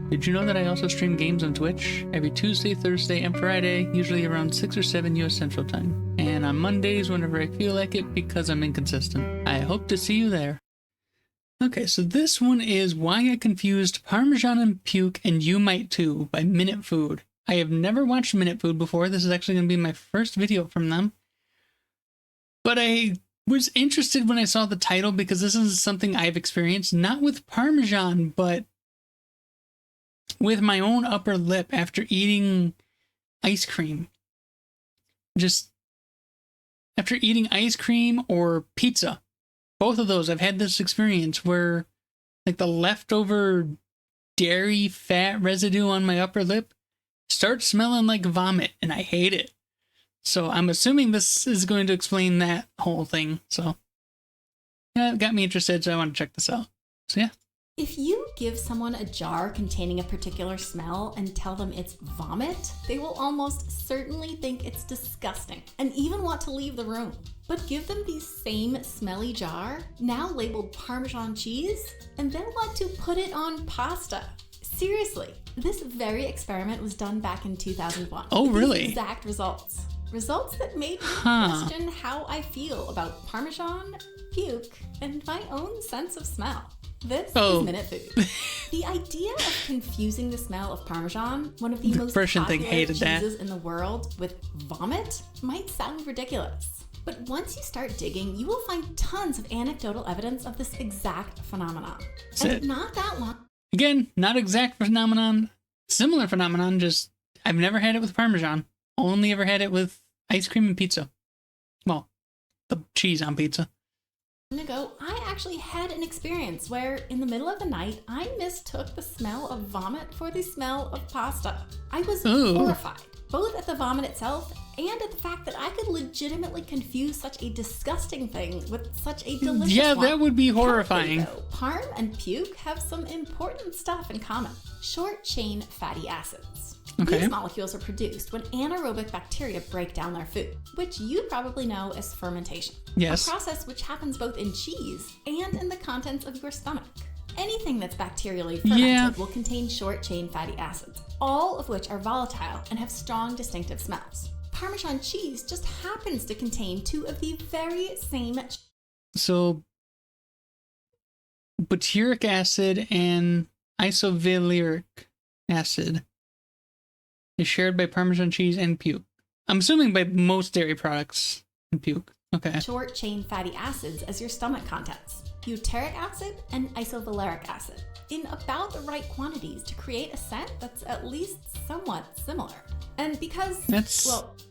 Did you know that I also stream games on Twitch every Tuesday, Thursday, and Friday, usually around 6 or 7 US Central Time, and on Mondays whenever I feel like it because I'm inconsistent. I hope to see you there. Okay, so this one is Why I Confused Parmesan and Puke and You Might Too by Minute Food. I have never watched Minute Food before. This is actually going to be my first video from them. But I was interested when I saw the title because this is something I've experienced, not with Parmesan, but with my own upper lip after eating ice cream. Just after eating ice cream or pizza. Both of those, I've had this experience where like the leftover dairy fat residue on my upper lip starts smelling like vomit, and I hate it. So I'm assuming this is going to explain that whole thing. So yeah, it got me interested, so I want to check this out. So yeah. If you give someone a jar containing a particular smell and tell them it's vomit, they will almost certainly think it's disgusting and even want to leave the room. But give them the same smelly jar, now labeled Parmesan cheese, and they'll want to put it on pasta. Seriously, this very experiment was done back in 2001. Oh, really? These exact results. Results that made me question how I feel about Parmesan, puke, and my own sense of smell. This is Minute Food. The idea of confusing the smell of Parmesan, one of the most popular cheeses in the world, with vomit might sound ridiculous. But once you start digging, you will find tons of anecdotal evidence of this exact phenomenon. And not that long. Again, not exact phenomenon, similar phenomenon, just I've never had it with Parmesan. Only ever had it with ice cream and pizza. Well, the cheese on pizza. Ago, I actually had an experience where in the middle of the night, I mistook the smell of vomit for the smell of pasta. I was horrified, both at the vomit itself and at the fact that I could legitimately confuse such a disgusting thing with such a delicious one. Yeah, that would be horrifying. Though, parm and puke have some important stuff in common. Short-chain fatty acids. Okay. These molecules are produced when anaerobic bacteria break down their food, which you probably know as fermentation. Yes. A process which happens both in cheese and in the contents of your stomach. Anything that's bacterially fermented will contain short-chain fatty acids, all of which are volatile and have strong distinctive smells. Parmesan cheese just happens to contain two of the very same. So, butyric acid and isovaleric acid is shared by Parmesan cheese and puke. I'm assuming by most dairy products and puke. Okay. Short-chain fatty acids as your stomach contents. Butyric acid and isovaleric acid in about the right quantities to create a scent that's at least somewhat similar. And because,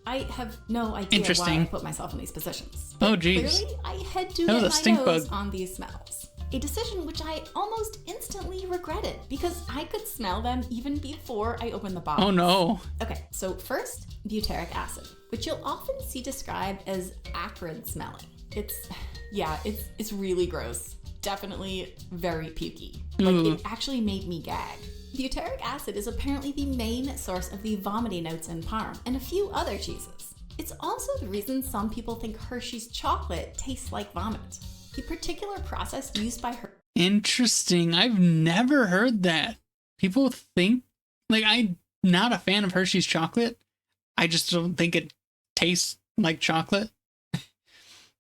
I have no idea why I put myself in these positions. Oh, geez. Clearly, I had to get my nose on these smells. A decision which I almost instantly regretted because I could smell them even before I opened the bottle. Oh, no. Okay, so first, butyric acid, which you'll often see described as acrid smelling. It's really gross. Definitely very pukey. Like, it actually made me gag. Butyric acid is apparently the main source of the vomiting notes in parm and a few other cheeses. It's also the reason some people think Hershey's chocolate tastes like vomit. The particular process used by her. Interesting. I've never heard that. People think, like, I'm not a fan of Hershey's chocolate. I just don't think it tastes like chocolate.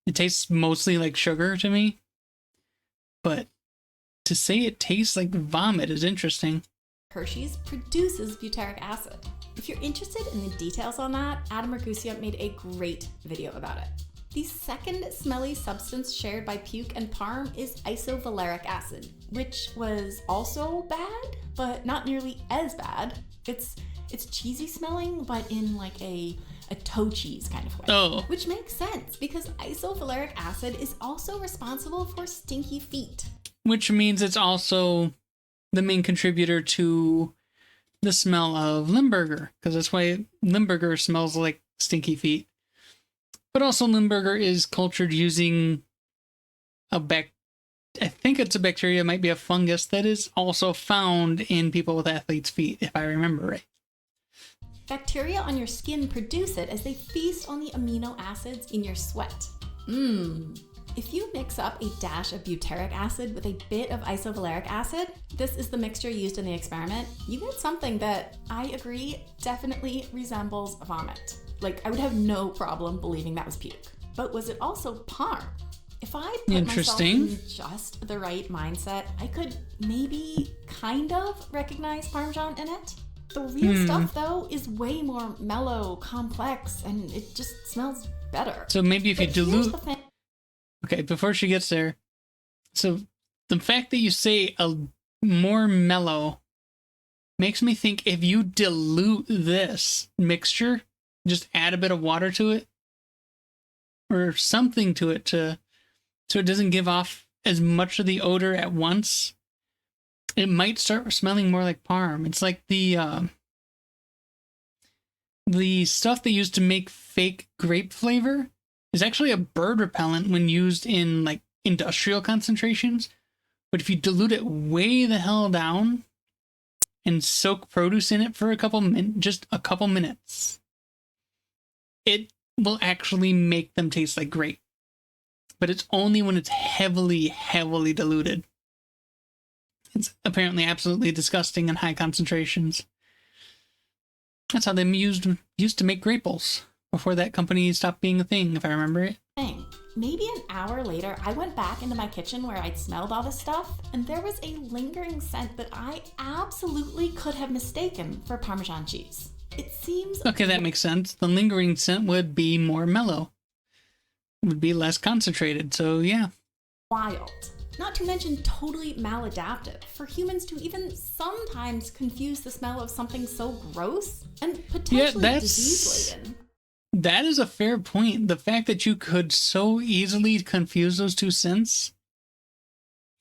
It tastes mostly like sugar to me. But to say it tastes like vomit is interesting. Hershey's produces butyric acid. If you're interested in the details on that, Adam Ragusa made a great video about it. The second smelly substance shared by puke and parm is isovaleric acid, which was also bad, but not nearly as bad. It's cheesy smelling, but in like a toe cheese kind of way. Oh. Which makes sense because isovaleric acid is also responsible for stinky feet. Which means it's also the main contributor to the smell of Limburger, because that's why Limburger smells like stinky feet. But also Limburger is cultured using I think it's a bacteria, might be a fungus that is also found in people with athlete's feet, if I remember right. Bacteria on your skin produce it as they feast on the amino acids in your sweat. If you mix up a dash of butyric acid with a bit of isovaleric acid, this is the mixture used in the experiment, you get something that, I agree, definitely resembles vomit. Like, I would have no problem believing that was puke. But was it also parm? If I put myself in just the right mindset, I could maybe kind of recognize Parmesan in it. The real stuff, though, is way more mellow, complex, and it just smells better. So maybe if you dilute... Okay, before she gets there, so the fact that you say a more mellow makes me think if you dilute this mixture, just add a bit of water to it, or something to it so it doesn't give off as much of the odor at once, it might start smelling more like parm. It's like the stuff they used to make fake grape flavor is actually a bird repellent when used in like industrial concentrations. But if you dilute it way the hell down and soak produce in it for just a couple minutes, it will actually make them taste like grape. But it's only when it's heavily, heavily diluted. It's apparently absolutely disgusting in high concentrations. That's how they used to make graples before that company stopped being a thing, if I remember it. Maybe an hour later, I went back into my kitchen where I'd smelled all this stuff, and there was a lingering scent that I absolutely could have mistaken for Parmesan cheese. It seems... Okay, that makes sense. The lingering scent would be more mellow. It would be less concentrated, so yeah. Wild. Not to mention totally maladaptive for humans to even sometimes confuse the smell of something so gross and potentially disease-laden. That is a fair point. The fact that you could so easily confuse those two scents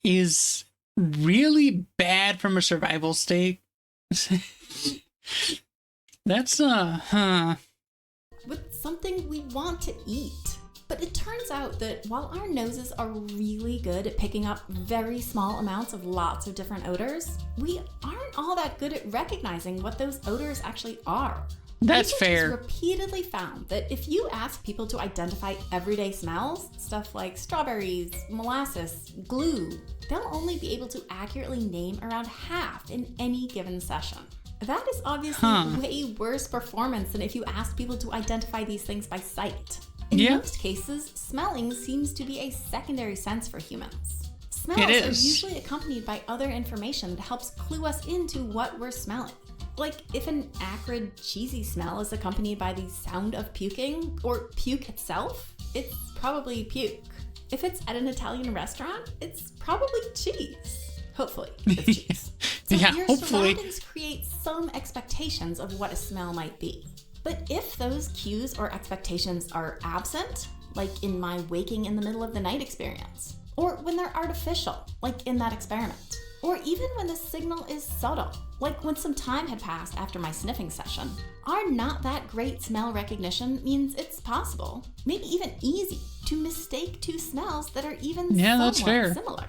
is really bad from a survival state. That's, with something we want to eat. But it turns out that while our noses are really good at picking up very small amounts of lots of different odors, we aren't all that good at recognizing what those odors actually are. That's fair. Researchers repeatedly found that if you ask people to identify everyday smells, stuff like strawberries, molasses, glue, they'll only be able to accurately name around half in any given session. That is obviously way worse performance than if you ask people to identify these things by sight. In most cases, smelling seems to be a secondary sense for humans. Smells are usually accompanied by other information that helps clue us into what we're smelling. Like if an acrid, cheesy smell is accompanied by the sound of puking, or puke itself, it's probably puke. If it's at an Italian restaurant, it's probably cheese. Hopefully, it's cheese. So your surroundings create some expectations of what a smell might be. But if those cues or expectations are absent, like in my waking in the middle of the night experience, or when they're artificial, like in that experiment, or even when the signal is subtle, like when some time had passed after my sniffing session, our not that great smell recognition means it's possible, maybe even easy, to mistake two smells that are even somewhat similar.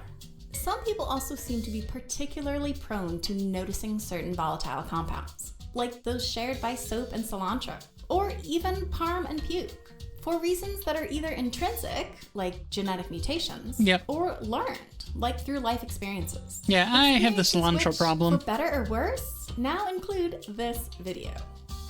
Some people also seem to be particularly prone to noticing certain volatile compounds, like those shared by soap and cilantro, or even parm and puke, for reasons that are either intrinsic, like genetic mutations, or learned, like through life experiences. Yeah, I have the cilantro problem. For better or worse, now include this video.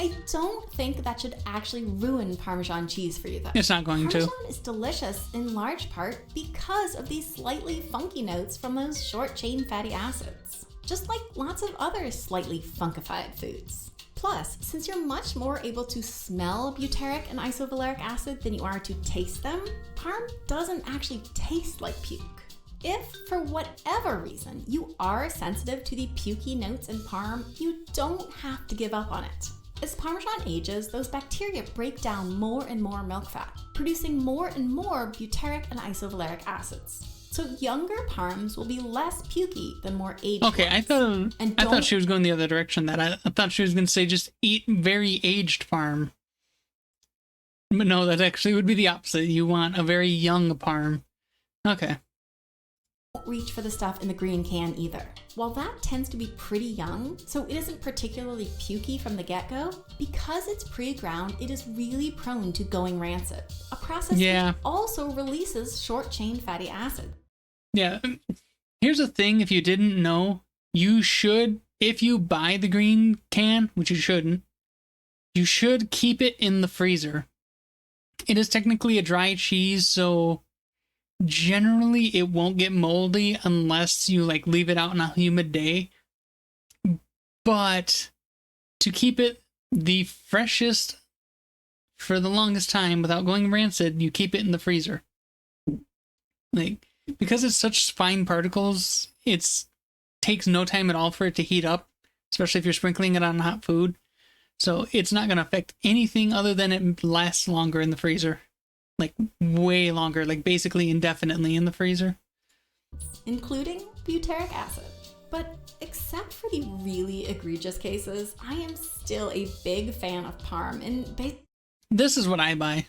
I don't think that should actually ruin Parmesan cheese for you, though. It's not going to. Parmesan is delicious in large part because of these slightly funky notes from those short-chain fatty acids, just like lots of other slightly funkified foods. Plus, since you're much more able to smell butyric and isovaleric acid than you are to taste them, parm doesn't actually taste like puke. If, for whatever reason, you are sensitive to the pukey notes in parm, you don't have to give up on it. As Parmesan ages, those bacteria break down more and more milk fat, producing more and more butyric and isovaleric acids. So younger parms will be less pukey than more aged ones. I thought she was going the other direction. That I thought she was going to say just eat very aged parm. But no, that actually would be the opposite. You want a very young parm. Okay. Reach for the stuff in the green can either. While that tends to be pretty young, so it isn't particularly pukey from the get-go, because it's pre-ground, it is really prone to going rancid, a process which also releases short-chain fatty acid. Yeah. Here's the thing, if you didn't know, you should, if you buy the green can, which you shouldn't, you should keep it in the freezer. It is technically a dry cheese, so generally it won't get moldy unless you like leave it out on a humid day. But to keep it the freshest for the longest time without going rancid, you keep it in the freezer. Like, because it's such fine particles, it takes no time at all for it to heat up, especially if you're sprinkling it on hot food. So it's not going to affect anything other than it lasts longer in the freezer. Like, way longer, like basically indefinitely in the freezer. Including butyric acid. But except for the really egregious cases, I am still a big fan of parm. And this is what I buy.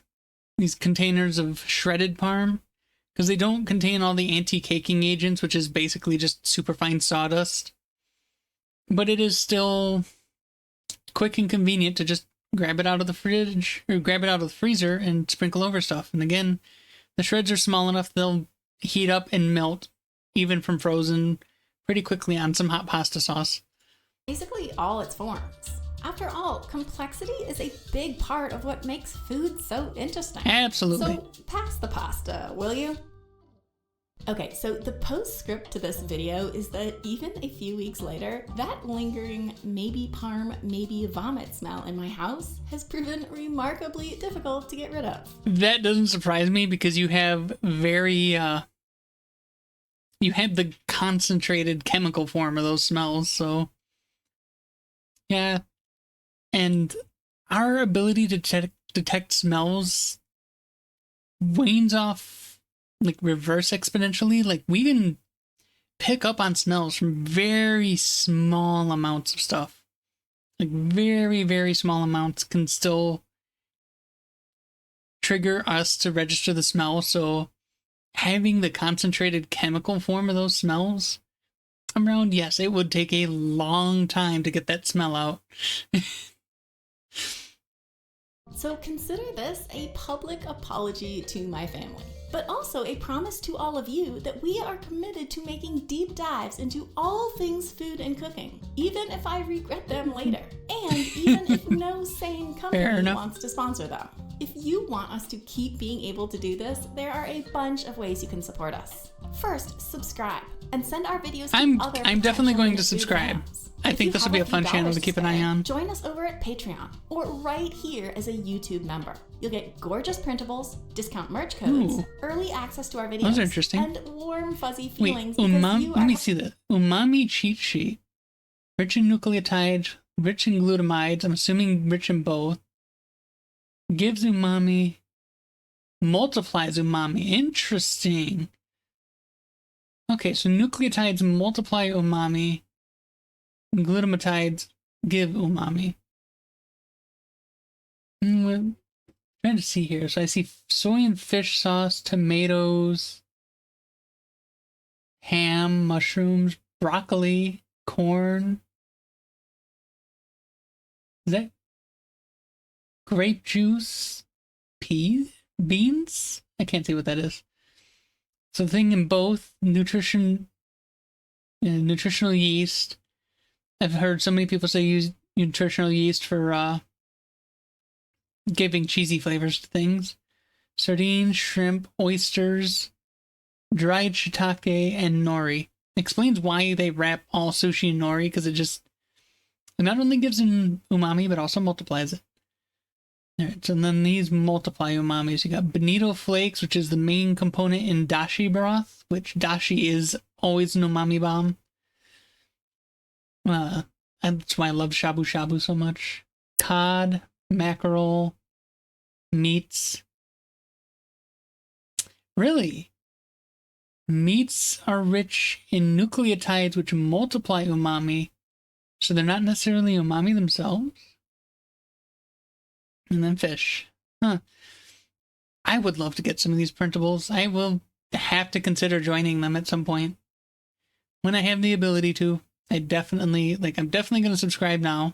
These containers of shredded parm. Because they don't contain all the anti-caking agents, which is basically just superfine sawdust. But it is still quick and convenient to just grab it out of the fridge, or grab it out of the freezer and sprinkle over stuff. And again, the shreds are small enough they'll heat up and melt, even from frozen, pretty quickly on some hot pasta sauce. Basically all its forms. After all, complexity is a big part of what makes food so interesting. Absolutely. So pass the pasta, will you? Okay, so the postscript to this video is that even a few weeks later, that lingering maybe parm, maybe vomit smell in my house has proven remarkably difficult to get rid of. That doesn't surprise me because you have you have the concentrated chemical form of those smells, so yeah. And our ability to detect smells wanes off, like, reverse exponentially. Like, we can pick up on smells from very small amounts of stuff. Like, very, very small amounts can still trigger us to register the smell. So having the concentrated chemical form of those smells around, yes, it would take a long time to get that smell out. So consider this a public apology to my family, but also a promise to all of you that we are committed to making deep dives into all things food and cooking, even if I regret them later, and even if no sane company wants to sponsor them. If you want us to keep being able to do this, there are a bunch of ways you can support us. First, subscribe and send our videos to other I'm definitely going to subscribe. I think this will be a fun channel to keep an eye on. Join us over at Patreon or right here as a YouTube member. You'll get gorgeous printables, discount merch codes, early access to our videos, those are interesting, and warm fuzzy feelings. Wait, let me see that. Umami cheat sheet. Rich in nucleotides, rich in glutamides, I'm assuming rich in both. Gives umami, multiplies umami. Interesting. Okay, so nucleotides multiply umami, and glutamatides give umami. I'm trying to see here. So I see soy and fish sauce, tomatoes, ham, mushrooms, broccoli, corn. Is that grape juice? Peas? Beans? I can't see what that is. So the thing in both nutritional yeast. I've heard so many people say use nutritional yeast for giving cheesy flavors to things. Sardines, shrimp, oysters, dried shiitake, and nori. Explains why they wrap all sushi in nori, because it not only gives an umami, but also multiplies it. Alright, so then these multiply umamis. You got bonito flakes, which is the main component in dashi broth, which dashi is always an umami bomb. That's why I love shabu shabu so much. Cod, mackerel, meats. Really? Meats are rich in nucleotides which multiply umami, so they're not necessarily umami themselves? And then fish. Huh. I would love to get some of these printables. I will have to consider joining them at some point. When I have the ability to, I'm definitely going to subscribe now.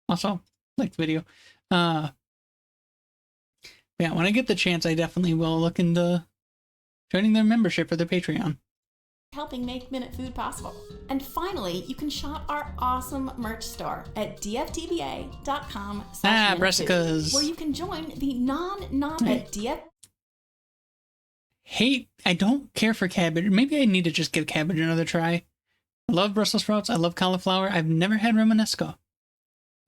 Also, like the video. Yeah, when I get the chance, I definitely will look into joining their membership or their Patreon. Helping make Minute Food possible. And finally, you can shop our awesome merch store at dftba.com/minute, where you can join the non-DF. I don't care for cabbage. Maybe I need to just give cabbage another try. I love Brussels sprouts. I love cauliflower. I've never had Romanesco.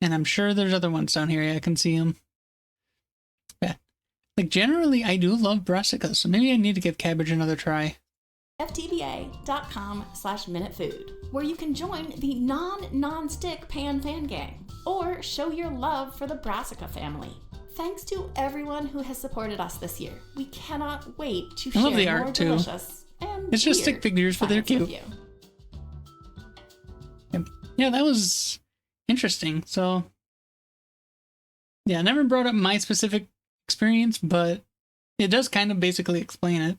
And I'm sure there's other ones down here. I can see them. Yeah. Like, generally, I do love brassicas, so maybe I need to give cabbage another try. ftba.com/minutefood, where you can join the non-stick pan fan gang, or show your love for the brassica family. Thanks to everyone who has supported us this year. We cannot wait to share the more art too. Delicious and it's just stick figures, but they're cute. Yeah, that was interesting. So, yeah, I never brought up my specific experience, but it does kind of basically explain it.